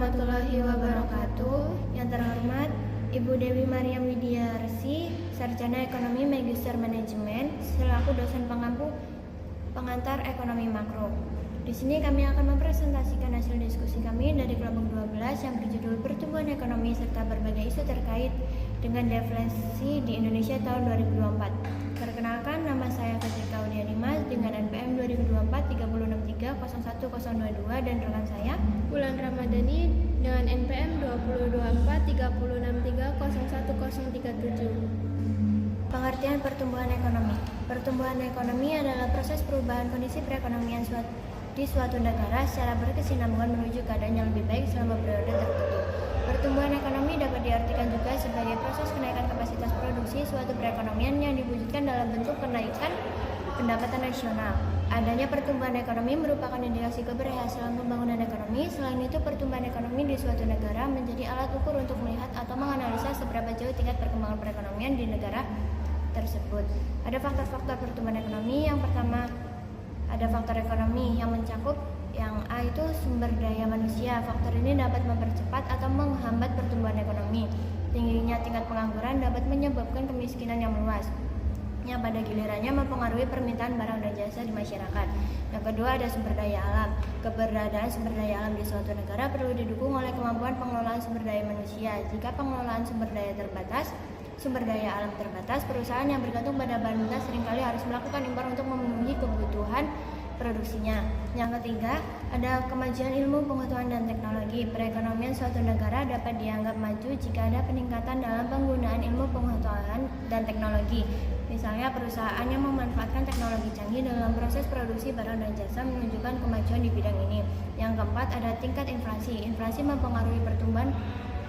warahmatullahi wabarakatuh. Yang terhormat Ibu Dewi Mariam Widiarsi, Sarjana Ekonomi Magister Manajemen, selaku dosen pengantar ekonomi makro. Di sini kami akan mempresentasikan hasil diskusi kami dari kelompok 12 yang berjudul Pertumbuhan Ekonomi serta berbagai isu terkait dengan deflasi di Indonesia tahun 2024. Perkenalkan, nama saya Fedrika Udianimas dengan NPM 2024 306301022 dan rekan saya Bulan Ramadhani dengan NPM 2024 Pengertian pertumbuhan ekonomi. Pertumbuhan ekonomi adalah proses perubahan kondisi perekonomian di suatu negara secara berkesinambungan menuju keadaan yang lebih baik selama periode tertentu. Pertumbuhan ekonomi dapat diartikan juga sebagai proses kenaikan kapasitas produksi suatu perekonomian yang diwujudkan dalam bentuk kenaikan pendapatan nasional. Adanya pertumbuhan ekonomi merupakan indikasi keberhasilan pembangunan ekonomi. Selain itu, pertumbuhan ekonomi di suatu negara menjadi alat ukur untuk melihat atau menganalisa seberapa jauh tingkat perkembangan perekonomian di negara tersebut. Ada faktor-faktor pertumbuhan ekonomi. Yang pertama, ada faktor ekonomi yang mencakup yang A itu sumber daya manusia. Faktor ini dapat mempercepat atau menghambat pertumbuhan ekonomi. Tingginya tingkat pengangguran dapat menyebabkan kemiskinan yang meluas, yang pada gilirannya mempengaruhi permintaan barang dan jasa di masyarakat. Yang kedua, ada sumber daya alam. Keberadaan sumber daya alam di suatu negara perlu didukung oleh kemampuan pengelolaan sumber daya manusia. Jika pengelolaan sumber daya alam terbatas, perusahaan yang bergantung pada bahan mentah seringkali harus melakukan impor untuk memenuhi kebutuhan produksinya. Yang ketiga, ada kemajuan ilmu pengetahuan dan teknologi. Perekonomian suatu negara dapat dianggap maju jika ada peningkatan dalam penggunaan ilmu pengetahuan dan teknologi. Misalnya, perusahaan yang memanfaatkan teknologi canggih dalam proses produksi barang dan jasa menunjukkan kemajuan di bidang ini. Yang keempat, ada tingkat inflasi. Inflasi mempengaruhi pertumbuhan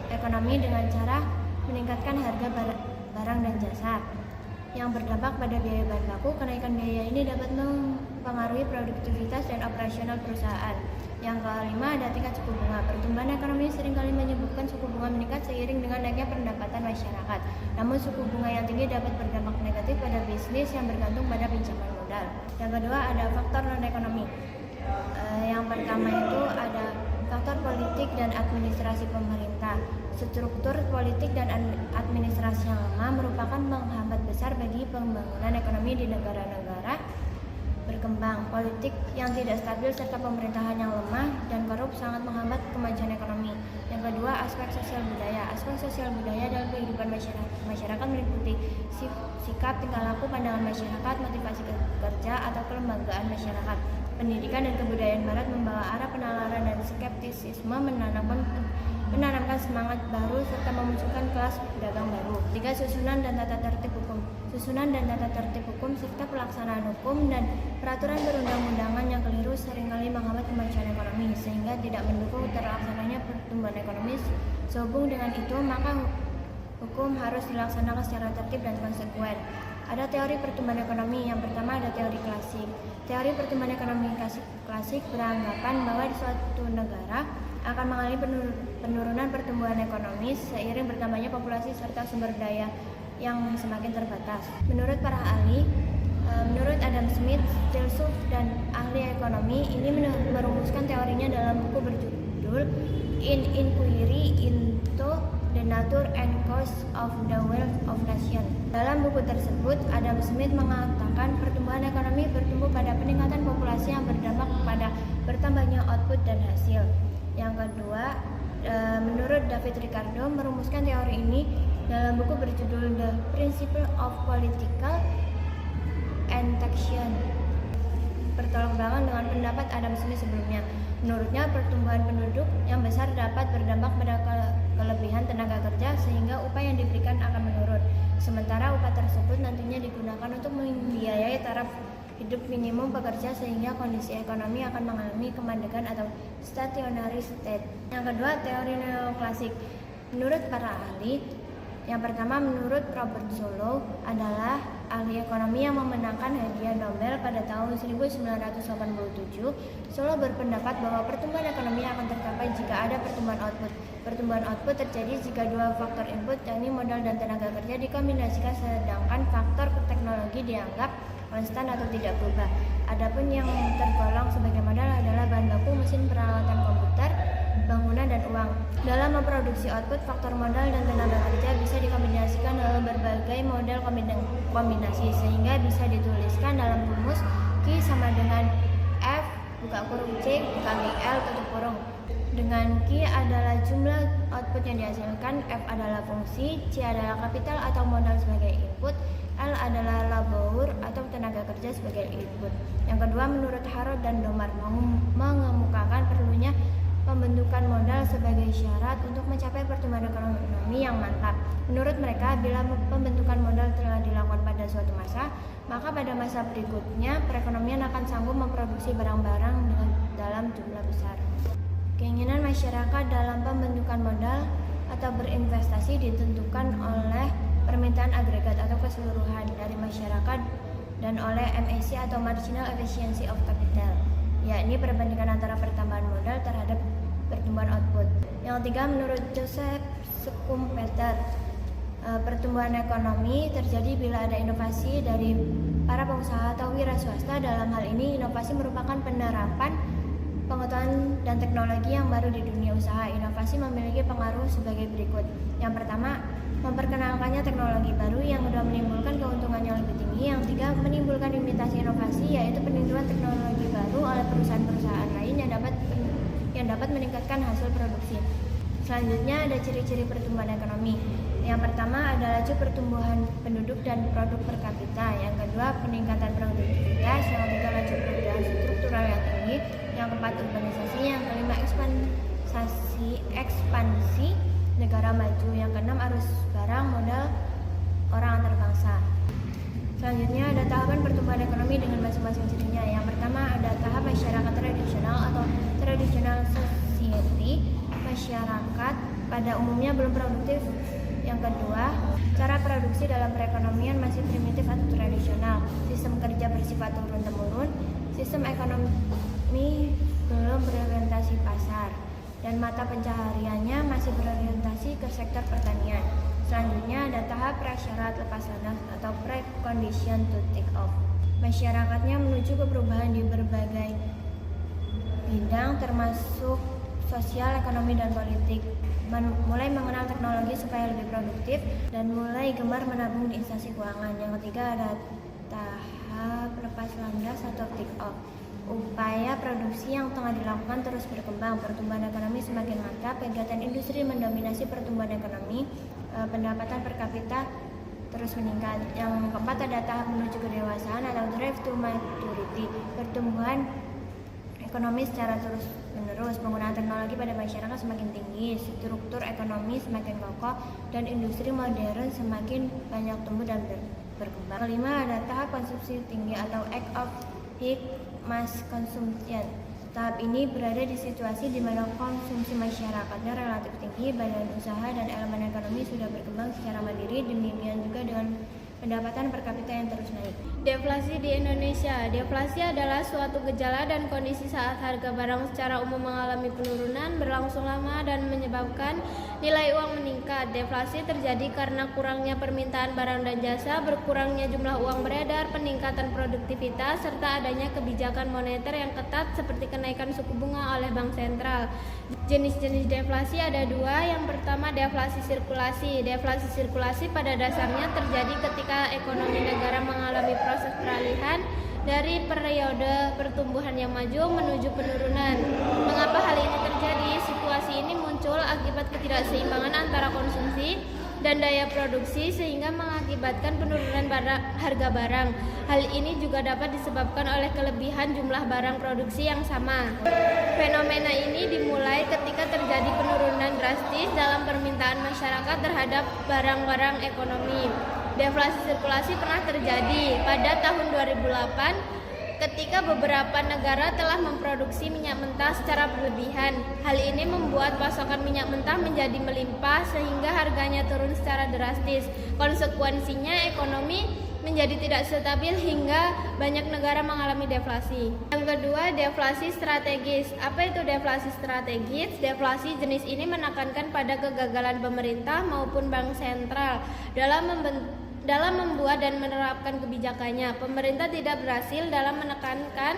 ekonomi dengan cara meningkatkan harga barang dan jasa yang berdampak pada biaya bahan baku. Kenaikan biaya ini dapat mempengaruhi produktivitas dan operasional perusahaan. Yang kelima, ada tingkat suku bunga. Pertumbuhan ekonomi seringkali menyebabkan suku bunga meningkat seiring dengan naiknya pendapatan masyarakat. Namun suku bunga yang tinggi dapat berdampak negatif pada bisnis yang bergantung pada pinjaman modal. Yang kedua, ada faktor non-ekonomi. Yang pertama itu ada faktor politik dan administrasi pemerintah. Struktur politik dan administrasi yang lemah merupakan penghambat besar bagi pembangunan ekonomi di negara-negara berkembang. Politik yang tidak stabil serta pemerintahan yang lemah dan korup sangat menghambat kemajuan ekonomi. Yang kedua, aspek sosial budaya. Aspek sosial budaya dalam kehidupan masyarakat meliputi sikap, tingkah laku, pandangan masyarakat, motivasi kerja atau kelembagaan masyarakat. Pendidikan dan kebudayaan barat membawa arah penalaran dan skeptisisme, menanamkan semangat baru serta memunculkan kelas pedagang baru. Tiga, susunan dan tata tertib hukum. Susunan dan tata tertib hukum serta pelaksanaan hukum dan peraturan perundang-undangan yang keliru seringkali menghambat kemajuan ekonomi sehingga tidak mendukung terlaksananya pertumbuhan ekonomi. Sehubung dengan itu, maka hukum harus dilaksanakan secara tertib dan konsekuen. Ada teori pertumbuhan ekonomi. Yang pertama, ada teori klasik. Teori pertumbuhan ekonomi klasik beranggapan bahwa di suatu negara akan mengalami penurunan pertumbuhan ekonomi seiring bertambahnya populasi serta sumber daya yang semakin terbatas. Menurut para ahli, menurut Adam Smith, Tilsuf, dan ahli ekonomi ini merumuskan teorinya dalam buku berjudul An Inquiry into the Nature and Cost of the Wealth of Nations. Dalam buku tersebut, Adam Smith mengatakan pertumbuhan ekonomi bertumbuh pada peningkatan populasi yang berdampak kepada bertambahnya output dan hasil. Yang kedua, menurut David Ricardo merumuskan teori ini dalam buku berjudul The Principle of Political and Taxation. Bertolak belakang dengan pendapat Adam Smith sebelumnya. Menurutnya, pertumbuhan penduduk yang besar dapat berdampak pada kelebihan tenaga kerja sehingga upah yang diberikan akan menurun. Sementara upah tersebut nantinya digunakan untuk membiayai taraf hidup minimum pekerja sehingga kondisi ekonomi akan mengalami kemandegan atau stationary state. Yang kedua, teori neoklasik. Menurut para ahli, yang pertama menurut Robert Solow adalah ahli ekonomi yang memenangkan hadiah Nobel pada tahun 1987. Solow berpendapat bahwa pertumbuhan ekonomi akan tercapai jika ada pertumbuhan output. Pertumbuhan output terjadi jika dua faktor input, yakni modal dan tenaga kerja, dikombinasikan, sedangkan faktor teknologi dianggap konstan atau tidak berubah. Adapun yang tergolong sebagai modal adalah bahan baku, mesin, peralatan komputer, bangunan, dan uang. Dalam memproduksi output, faktor modal dan tenaga kerja bisa dikombinasikan dalam berbagai model kombinasi, sehingga bisa dituliskan dalam rumus Q sama dengan F buka kurung C kali L tutup kurung. Dengan Q adalah jumlah output yang dihasilkan, F adalah fungsi, C adalah kapital atau modal sebagai input, L adalah labor atau tenaga kerja sebagai input. Yang kedua, menurut Harrod dan Domar mengemukakan perlunya pembentukan modal sebagai syarat untuk mencapai pertumbuhan ekonomi yang mantap. Menurut mereka, bila pembentukan modal telah dilakukan pada suatu masa, maka pada masa berikutnya perekonomian akan sanggup memproduksi barang-barang dalam jumlah besar. Keinginan masyarakat dalam pembentukan modal atau berinvestasi ditentukan oleh permintaan agregat atau keseluruhan dari masyarakat dan oleh MAC atau Marginal Efficiency of Capital, yakni perbandingan antara pertambahan modal terhadap pertumbuhan output. Yang ketiga, menurut Joseph Schumpeter, pertumbuhan ekonomi terjadi bila ada inovasi dari para pengusaha atau wira swasta. Dalam hal ini, inovasi merupakan penerapan pengetahuan dan teknologi yang baru di dunia usaha. Inovasi memiliki pengaruh sebagai berikut. Yang pertama, memperkenalkannya teknologi baru. Yang kedua, menimbulkan keuntungan yang lebih tinggi. Yang ketiga, menimbulkan imitasi inovasi, yaitu peniruan teknologi baru oleh perusahaan-perusahaan lain yang dapat meningkatkan hasil produksi. Selanjutnya ada ciri-ciri pertumbuhan ekonomi. Yang pertama adalah laju pertumbuhan penduduk dan produk per kapita. Yang kedua, peningkatan produktivitas. Yang ketiga, laju perubahan struktural yang tinggi. Yang keempat, urbanisasi. Yang kelima, ekspansi negara maju. Yang keenam, arus barang, modal, orang antar bangsa. Selanjutnya ada tahapan pertumbuhan ekonomi dengan masing-masing cirinya. Yang pertama ada tahap masyarakat tradisional atau traditional society. Masyarakat pada umumnya belum produktif. Yang kedua, cara produksi dalam perekonomian masih primitif atau tradisional. Sistem kerja bersifat turun-temurun. Sistem ekonomi belum berorientasi pasar. Dan mata pencahariannya masih berorientasi ke sektor pertanian. Selanjutnya ada tahap prasyarat lepas landas atau precondition to take off. Masyarakatnya menuju ke perubahan di berbagai bidang termasuk sosial, ekonomi, dan politik. Mulai mengenal teknologi supaya lebih produktif dan mulai gemar menabung di instansi keuangan. Yang ketiga ada tahap lepas landas atau take off. Upaya produksi yang tengah dilakukan terus berkembang, pertumbuhan ekonomi semakin mantap, kegiatan industri mendominasi pertumbuhan ekonomi, pendapatan per kapita terus meningkat. Yang keempat ada tahap menuju kedewasaan atau drive to maturity, pertumbuhan ekonomi secara terus menerus, penggunaan teknologi pada masyarakat semakin tinggi, struktur ekonomi semakin kokoh, dan industri modern semakin banyak tumbuh dan berkembang. Kelima ada tahap konsumsi tinggi atau act of peak mass consumption. Tahap ini berada di situasi di mana konsumsi masyarakatnya relatif tinggi, badan usaha dan elemen ekonomi sudah berkembang secara mandiri, demikian juga dengan pendapatan per kapita yang terus naik. Deflasi di Indonesia. Deflasi adalah suatu gejala dan kondisi saat harga barang secara umum mengalami penurunan berlangsung lama dan menyebabkan nilai uang meningkat. Deflasi terjadi karena kurangnya permintaan barang dan jasa, berkurangnya jumlah uang beredar, peningkatan produktivitas, serta adanya kebijakan moneter yang ketat seperti kenaikan suku bunga oleh bank sentral. Jenis-jenis deflasi ada dua. Yang pertama, deflasi sirkulasi. Deflasi sirkulasi pada dasarnya terjadi ketika ekonomi negara mengalami proses peralihan dari periode pertumbuhan yang maju menuju penurunan. Mengapa hal ini terjadi? Situasi ini muncul akibat ketidakseimbangan antara konsumsi dan daya produksi sehingga mengakibatkan penurunan harga barang. Hal ini juga dapat disebabkan oleh kelebihan jumlah barang produksi yang sama. Fenomena ini dimulai ketika terjadi penurunan drastis dalam permintaan masyarakat terhadap barang-barang ekonomi. Deflasi sirkulasi pernah terjadi pada tahun 2008 ketika beberapa negara telah memproduksi minyak mentah secara berlebihan. Hal ini membuat pasokan minyak mentah menjadi melimpah sehingga harganya turun secara drastis. Konsekuensinya ekonomi menjadi tidak stabil hingga banyak negara mengalami deflasi. Yang kedua, deflasi strategis. Apa itu deflasi strategis? Deflasi jenis ini menekankan pada kegagalan pemerintah maupun bank sentral dalam membuat dan menerapkan kebijakannya. Pemerintah tidak berhasil dalam menekankan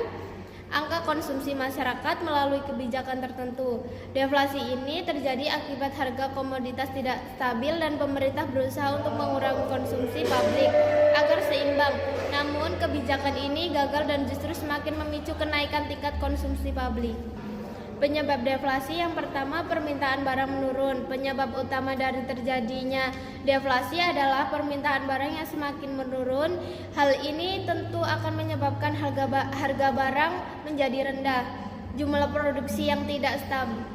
angka konsumsi masyarakat melalui kebijakan tertentu. Deflasi ini terjadi akibat harga komoditas tidak stabil dan pemerintah berusaha untuk mengurangi konsumsi publik agar seimbang. Namun kebijakan ini gagal dan justru semakin memicu kenaikan tingkat konsumsi publik. Penyebab deflasi yang pertama, permintaan barang menurun. Penyebab utama dari terjadinya deflasi adalah permintaan barang yang semakin menurun. Hal ini tentu akan menyebabkan harga barang menjadi rendah. Jumlah produksi yang tidak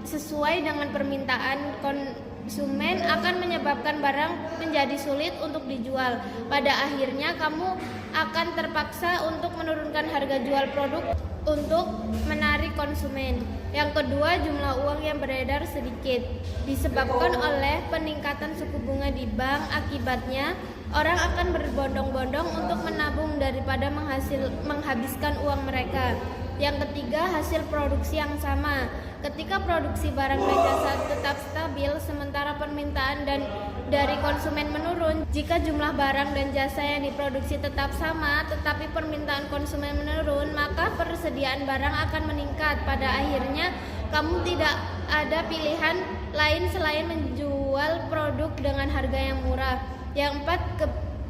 sesuai dengan permintaan konsumen akan menyebabkan barang menjadi sulit untuk dijual. Pada akhirnya kamu akan terpaksa untuk menurunkan harga jual produk untuk menarik konsumen. Yang kedua, jumlah uang yang beredar sedikit disebabkan oleh peningkatan suku bunga di bank. Akibatnya, orang akan berbondong-bondong untuk menabung daripada menghabiskan uang mereka. Yang ketiga, hasil produksi yang sama. Ketika produksi barang dan jasa tetap stabil sementara permintaan dari konsumen menurun, jika jumlah barang dan jasa yang diproduksi tetap sama tetapi permintaan konsumen menurun, maka persediaan barang akan meningkat. Pada akhirnya kamu tidak ada pilihan lain selain menjual produk dengan harga yang murah. Yang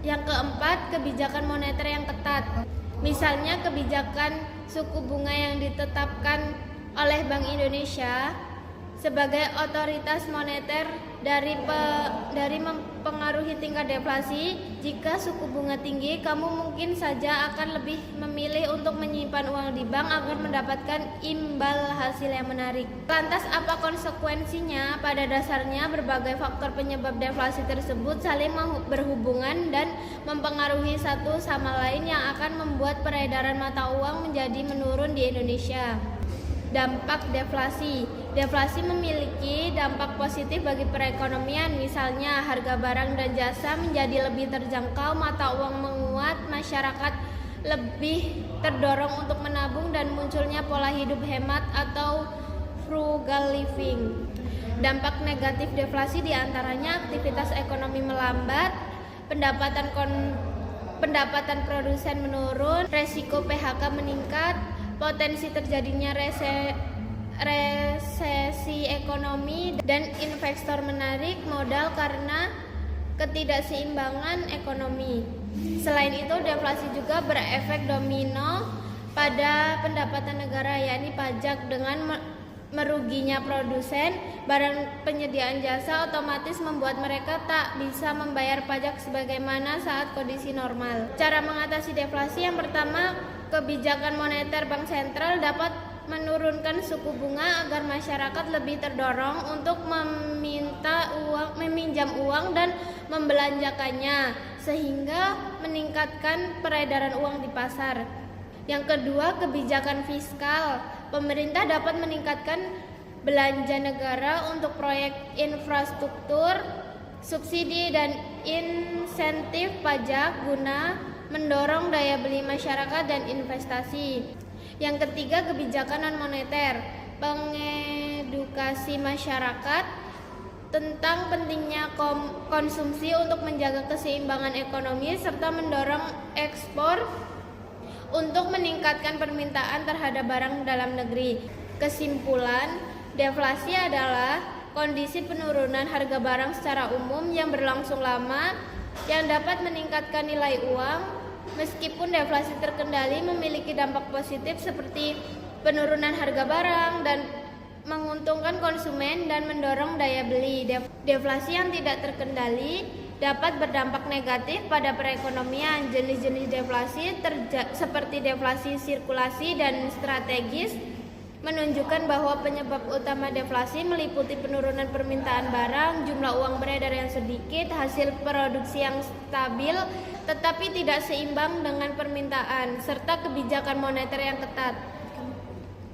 keempat, kebijakan moneter yang ketat. Misalnya kebijakan suku bunga yang ditetapkan oleh Bank Indonesia sebagai otoritas moneter dari mempengaruhi tingkat deflasi. Jika suku bunga tinggi, kamu mungkin saja akan lebih memilih untuk menyimpan uang di bank agar mendapatkan imbal hasil yang menarik. Lantas apa konsekuensinya? Pada dasarnya berbagai faktor penyebab deflasi tersebut saling berhubungan dan mempengaruhi satu sama lain yang akan membuat peredaran mata uang menjadi menurun di Indonesia. Dampak deflasi. Deflasi memiliki dampak positif bagi perekonomian, misalnya harga barang dan jasa menjadi lebih terjangkau, mata uang menguat, masyarakat lebih terdorong untuk menabung dan munculnya pola hidup hemat atau frugal living. Dampak negatif deflasi diantaranya aktivitas ekonomi melambat, pendapatan produsen menurun, resiko PHK meningkat, potensi terjadinya resesi ekonomi, dan investor menarik modal karena ketidakseimbangan ekonomi. Selain itu, deflasi juga berefek domino pada pendapatan negara, yakni pajak. Dengan meruginya produsen barang penyediaan jasa otomatis membuat mereka tak bisa membayar pajak sebagaimana saat kondisi normal. Cara mengatasi deflasi yang pertama, kebijakan moneter bank sentral dapat menurunkan suku bunga agar masyarakat lebih terdorong untuk meminjam uang dan membelanjakannya, sehingga meningkatkan peredaran uang di pasar. Yang kedua, kebijakan fiskal. Pemerintah dapat meningkatkan belanja negara untuk proyek infrastruktur, subsidi dan insentif pajak guna mendorong daya beli masyarakat dan investasi. Yang ketiga, kebijakan non-moneter. Pengedukasi masyarakat tentang pentingnya konsumsi untuk menjaga keseimbangan ekonomi serta mendorong ekspor untuk meningkatkan permintaan terhadap barang dalam negeri. Kesimpulan, deflasi adalah kondisi penurunan harga barang secara umum yang berlangsung lama yang dapat meningkatkan nilai uang. Meskipun deflasi terkendali, memiliki dampak positif seperti penurunan harga barang dan menguntungkan konsumen dan mendorong daya beli. Deflasi yang tidak terkendali dapat berdampak negatif pada perekonomian. Jenis-jenis deflasi seperti deflasi sirkulasi dan strategis menunjukkan bahwa penyebab utama deflasi meliputi penurunan permintaan barang, jumlah uang beredar yang sedikit, hasil produksi yang stabil tetapi tidak seimbang dengan permintaan, serta kebijakan moneter yang ketat.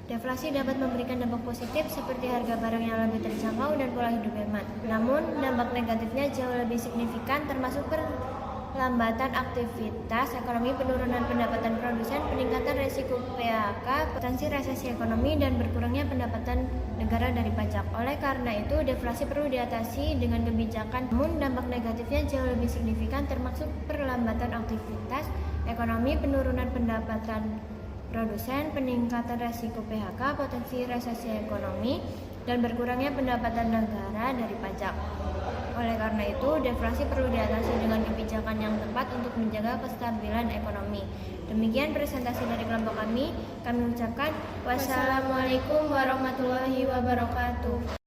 Deflasi dapat memberikan dampak positif seperti harga barang yang lebih terjangkau dan pola hidup hemat. Namun, dampak negatifnya jauh lebih signifikan, termasuk perlambatan aktivitas ekonomi, penurunan pendapatan produsen, peningkatan resiko PHK, potensi resesi ekonomi, dan berkurangnya pendapatan negara dari pajak. Oleh karena itu, deflasi perlu diatasi dengan kebijakan. Namun, dampak negatifnya jauh lebih signifikan, termasuk perlambatan aktivitas ekonomi, penurunan pendapatan produsen, peningkatan resiko PHK, potensi resesi ekonomi, dan berkurangnya pendapatan negara dari pajak. Oleh karena itu, deflasi perlu diatasi dengan kebijakan yang tepat untuk menjaga kestabilan ekonomi. Demikian presentasi dari kelompok kami. Kami ucapkan wassalamualaikum warahmatullahi wabarakatuh.